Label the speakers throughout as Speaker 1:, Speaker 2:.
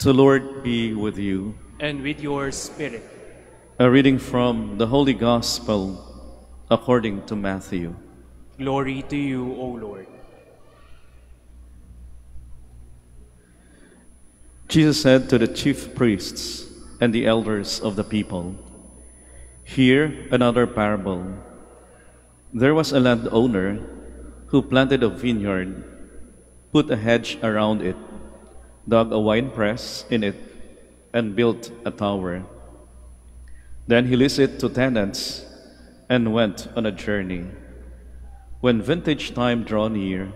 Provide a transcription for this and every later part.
Speaker 1: The Lord be with you.
Speaker 2: And with your spirit.
Speaker 1: A reading from the Holy Gospel according to Matthew.
Speaker 2: Glory to you, O Lord.
Speaker 1: Jesus said to the chief priests and the elders of the people, "Hear another parable. There was a landowner who planted a vineyard, put a hedge around it, dug a winepress in it, and built a tower. Then he leased it to tenants and went on a journey. When vintage time drew near,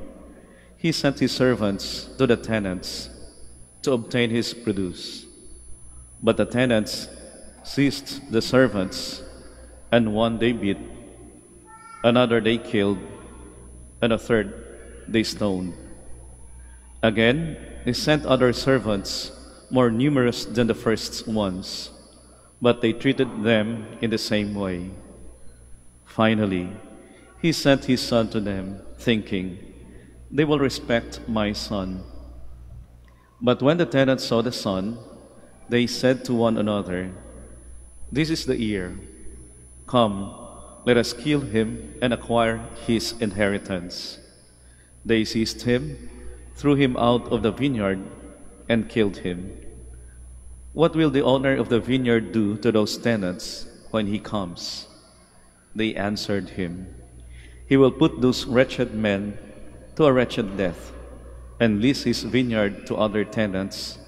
Speaker 1: he sent his servants to the tenants to obtain his produce. But the tenants seized the servants, and one they beat, another they killed, and a third they stoned. Again, he sent other servants, more numerous than the first ones, but they treated them in the same way. Finally, he sent his son to them, thinking, 'They will respect my son.' But when the tenants saw the son, they said to one another, 'This is the heir. Come, let us kill him and acquire his inheritance.' They seized him, threw him out of the vineyard, and killed him. What will the owner of the vineyard do to those tenants when he comes?" They answered him, "He will put those wretched men to a wretched death, and lease his vineyard to other tenants,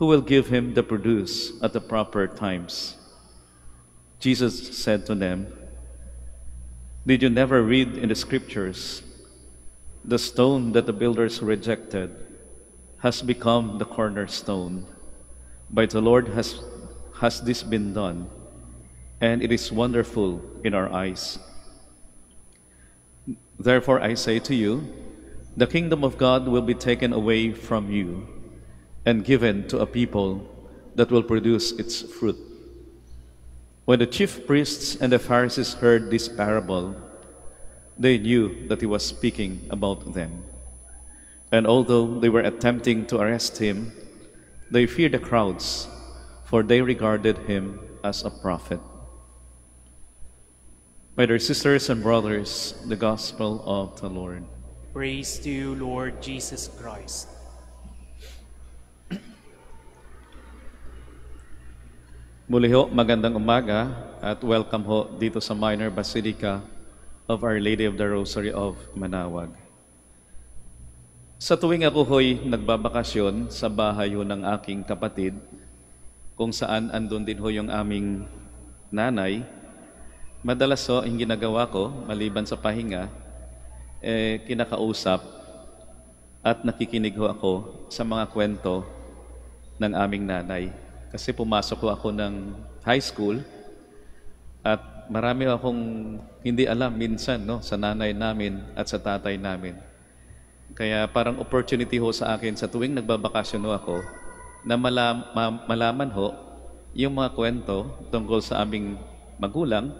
Speaker 1: who will give him the produce at the proper times." Jesus said to them, "Did you never read in the scriptures, 'The stone that the builders rejected has become the cornerstone. By the Lord has this been done, and it is wonderful in our eyes.' Therefore I say to you, the kingdom of God will be taken away from you and given to a people that will produce its fruit." When the chief priests and the Pharisees heard this parable, they knew that he was speaking about them. And although they were attempting to arrest him, they feared the crowds, for they regarded him as a prophet. My dear sisters and brothers, the Gospel of the Lord.
Speaker 2: Praise to you, Lord Jesus Christ.
Speaker 1: Muli ho, magandang umaga at welcome ho dito sa Minor Basilica of Our Lady of the Rosary of Manaoag. Sa tuwing ako ho'y nagbabakasyon sa bahay ho ng aking kapatid, kung saan andun din ho yung aming nanay, madalas ho ang ginagawa ko, maliban sa pahinga, kinakausap at nakikinig ho ako sa mga kwento ng aming nanay. Kasi pumasok ho ako ng high school at marami akong hindi alam minsan sa nanay namin at sa tatay namin. Kaya parang opportunity ho sa akin sa tuwing nagbabakasyon ho ako na malaman ho yung mga kwento tungkol sa aming magulang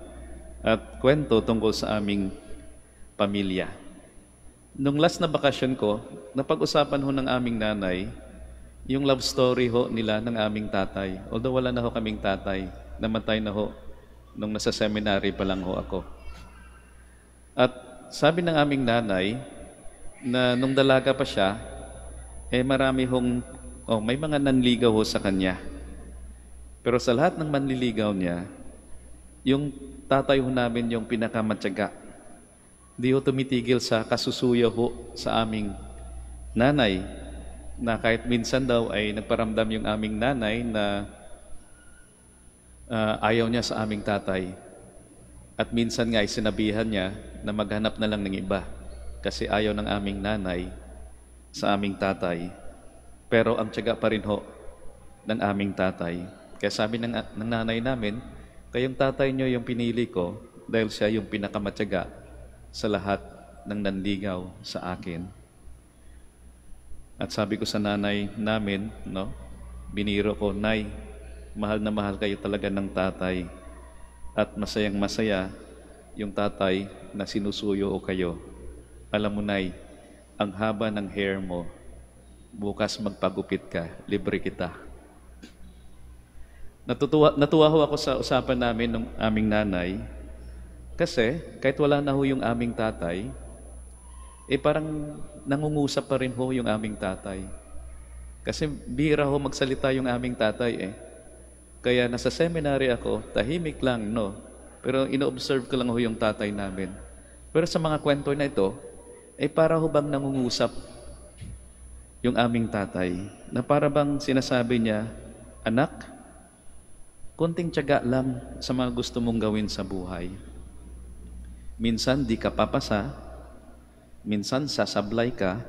Speaker 1: at kwento tungkol sa aming pamilya. Nung last na bakasyon ko, napag-usapan ho ng aming nanay yung love story ho nila ng aming tatay. Although wala na ho kaming tatay, namatay na ho nung nasa seminary pa lang ho ako. At sabi ng aming nanay na nung dalaga pa siya, may mga nanligaw ho sa kanya. Pero sa lahat ng manliligaw niya, yung tatay ho namin yung pinakamatyaga. Di ho tumitigil sa kasusuyo ho sa aming nanay, na kahit minsan daw ay nagparamdam yung aming nanay na ayaw niya sa aming tatay. At minsan nga ay sinabihan niya na maghanap na lang ng iba kasi ayaw ng aming nanay sa aming tatay. Pero ang tiyaga pa rin ho ng aming tatay. Kaya sabi ng nanay namin, kayong tatay niyo yung pinili ko dahil siya yung pinakamatyaga sa lahat ng nanligaw sa akin. At sabi ko sa nanay namin, biniro ko, "Nay, mahal na mahal kayo talaga ng tatay. At masayang masaya yung tatay na sinusuyo o kayo. Alam mo, Nay, ang haba ng hair mo, Bukas magpagupit ka, libre kita. Natuwa ho ako sa usapan namin ng aming nanay kasi kahit wala na ho yung aming tatay, parang nangungusap pa rin ho yung aming tatay. Kasi bihira ho magsalita yung aming tatay. Kaya nasa seminary ako, tahimik lang, no? Pero ino-observe ko lang ho yung tatay namin. Pero sa mga kwento na ito, para ho bang nangungusap yung aming tatay, na para bang sinasabi niya, anak, konting tiyaga lang sa mga gusto mong gawin sa buhay. Minsan di ka papasa, minsan sasablay ka,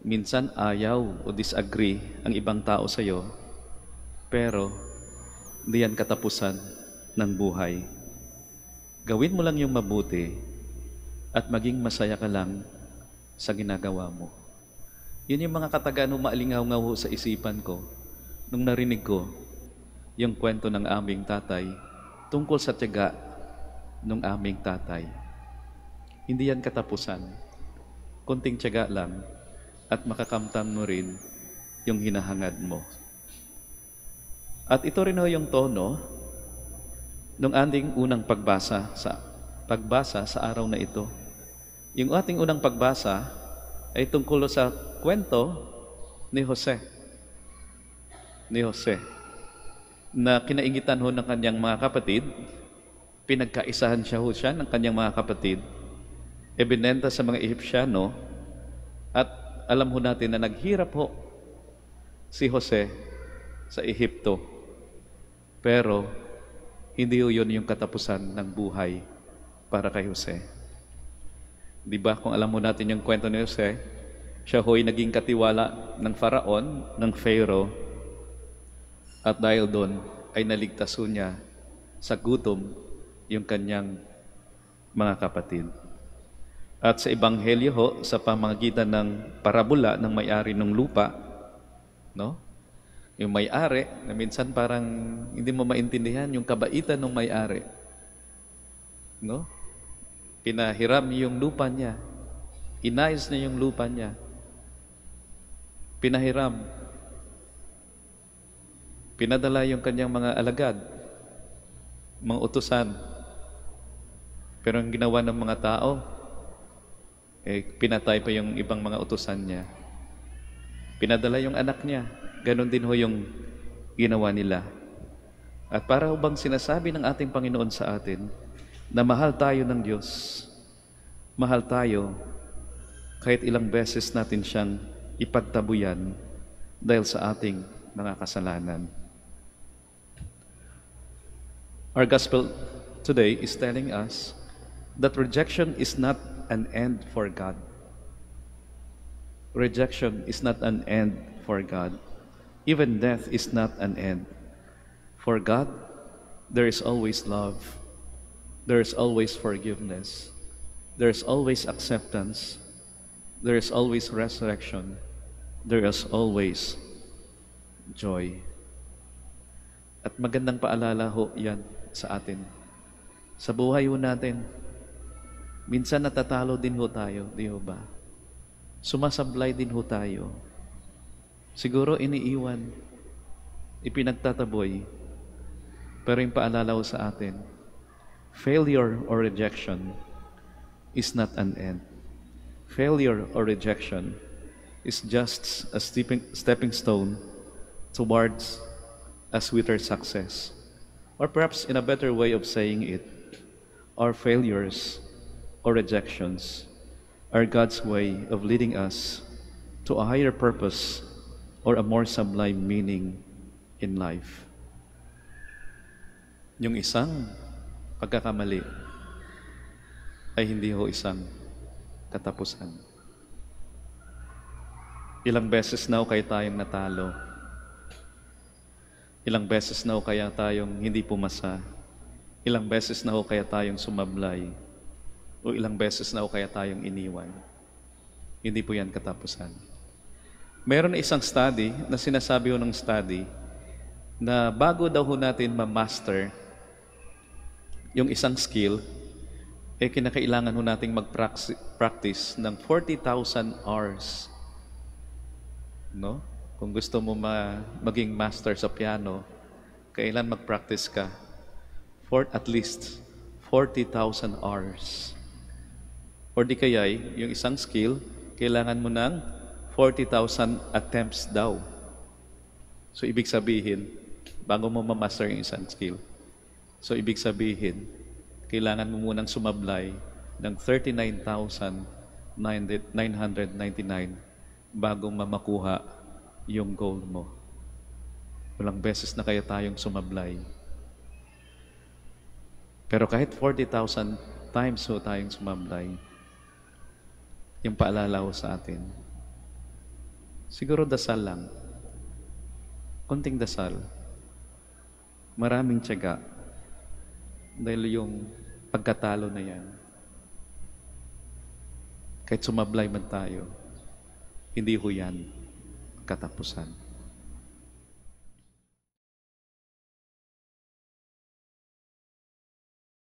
Speaker 1: minsan ayaw o disagree ang ibang tao sa iyo, pero di yan katapusan ng buhay. Gawin mo lang yung mabuti at maging masaya ka lang sa ginagawa mo. Yun yung mga katagaan na maalingaw-ngaw sa isipan ko nung narinig ko yung kwento ng aming tatay tungkol sa tiyaga ng aming tatay. Hindi yan katapusan. Konting tiyaga lang at makakamtan mo rin yung hinahangad mo. At ito rin ho yung tono ng ating unang pagbasa sa araw na ito. Yung ating unang pagbasa ay tungkol sa kwento ni Jose. Na kinaingitan ho ng kanyang mga kapatid, pinagkaisahan siya ng kanyang mga kapatid, ibinenta sa mga Ehipsyano, at alam ho natin na naghirap ho si Jose sa Ehipto. Pero hindi ho yun yung katapusan ng buhay para kay Jose. Di ba, kung alam mo natin yung kwento ni Jose, siya ho'y naging katiwala ng Faraon, ng Pharaoh, at dahil doon ay naligtas ho niya sa gutom yung kanyang mga kapatid. At sa Ebanghelyo ho, sa pamamagitan ng parabola ng may-ari ng lupa, no? Yung may-ari, na minsan parang hindi mo maintindihan yung kabaitan ng may-ari. No? Pinahiram yung lupa niya. Inayos niya yung lupa niya. Pinahiram. Pinadala yung kanyang mga alagad, mga utusan. Pero ang ginawa ng mga tao, pinatay pa yung ibang mga utusan niya. Pinadala yung anak niya. Ganon din ho yung ginawa nila. At para bang sinasabi ng ating Panginoon sa atin na mahal tayo ng Diyos. Mahal tayo kahit ilang beses natin siyang ipagtabuyan dahil sa ating mga kasalanan. Our gospel today is telling us that rejection is not an end for God. Rejection is not an end for God. Even death is not an end. For God, there is always love. There is always forgiveness. There is always acceptance. There is always resurrection. There is always joy. At magandang paalala ho yan sa atin. Sa buhay ho natin, minsan natatalo din ho tayo, di ho ba? Sumasablay din ho tayo. Siguro iniiwan, ipinagtataboy, pero yung paalala ho sa atin, failure or rejection is not an end. Failure or rejection is just a stepping stone towards a sweeter success. Or perhaps in a better way of saying it, our failures or rejections are God's way of leading us to a higher purpose or a more sublime meaning in life. Yung isang pagkakamali ay hindi ho isang katapusan. Ilang beses na ho kaya tayong natalo. Ilang beses na ho kaya tayong hindi pumasa. Ilang beses na ho kaya tayong sumablay. O ilang beses na ho kaya tayong iniwan. Hindi po yan katapusan. Meron na isang study na sinasabi ho ng study na bago daw ho natin ma-master yung isang skill, kinakailangan ho nating mag-practice ng 40,000 hours no? Kung gusto mo maging master sa piano, kailan mag-practice ka? For at least 40,000 hours. Or di kaya yung isang skill, kailangan mo ng 40,000 attempts daw. So, ibig sabihin, bago mo ma-master yung isang skill, so, ibig sabihin, kailangan mo munang sumablay ng 39,999 bago makuha yung goal mo. Walang beses na kaya tayong sumablay. Pero kahit 40,000 times so tayong sumablay, yung paalala ko sa atin, siguro dasal lang. Konting dasal. Maraming tiyaga. Dahil yung pagkatalo na yan, kahit sumablay man tayo, hindi ho yan katapusan.